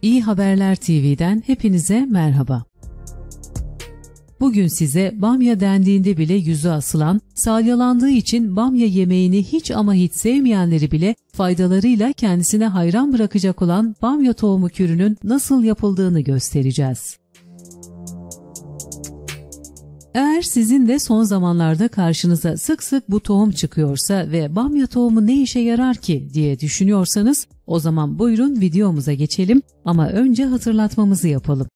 İyi Haberler TV'den hepinize merhaba. Bugün size bamya dendiğinde bile yüzü asılan, salyalandığı için bamya yemeğini hiç ama hiç sevmeyenleri bile faydalarıyla kendisine hayran bırakacak olan bamya tohumu kürünün nasıl yapıldığını göstereceğiz. Eğer sizin de son zamanlarda karşınıza sık sık bu tohum çıkıyorsa ve bamya tohumu ne işe yarar ki diye düşünüyorsanız, o zaman buyurun videomuza geçelim ama önce hatırlatmamızı yapalım.